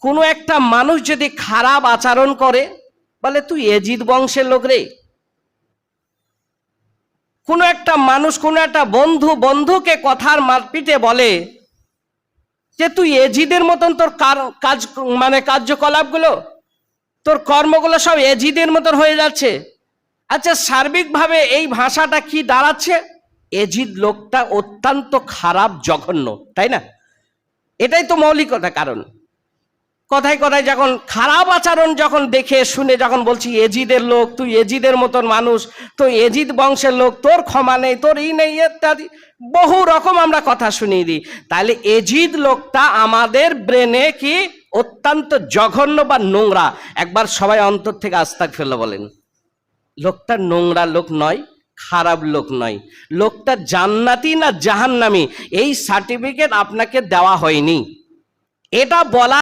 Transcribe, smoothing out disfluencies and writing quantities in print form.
কোনো একটা মানুষ যদি খারাপ আচরণ করে, বলে তুই এজিদ বংশের লোক রে। কোনো একটা মানুষ, কোনো একটা বন্ধু বন্ধুকে কথার মারপিটে বলে যে তুই এজিদের মতন তোর কাজ মানে কার্যকলাপগুলো, তোর কর্মগুলো সব এজিদের মতন হয়ে যাচ্ছে। আচ্ছা, সার্বিকভাবে এই ভাষাটা কি দাঁড়াচ্ছে? এজিদ লোকটা অত্যন্ত খারাপ, জঘন্য, তাই না? এটাই তো মৌলিকতা। কারণ কথায় কথায় যখন খারাপ আচরণ যখন দেখে শুনে যখন বলছি এজিদের লোক, তুই এজিদের মতন মানুষ, তো এজিদ বংশের লোক, তোর ক্ষমা নেই, তোর ই নেই, ইত্যাদি বহু রকম আমরা কথা শুনিয়ে দিই। তাহলে এজিদ লোকটা আমাদের ব্রেনে কি অত্যন্ত জঘন্য বা নোংরা। একবার সবাই অন্তর থেকে আস্তাগফিরুল্লাহ বলেন। লোকটা নোংরা লোক নয়, খারাপ লোক নয়, লোকটা জান্নাতি না জাহান্নামী এই সার্টিফিকেট আপনাকে দেওয়া হয়নি। এটা বলা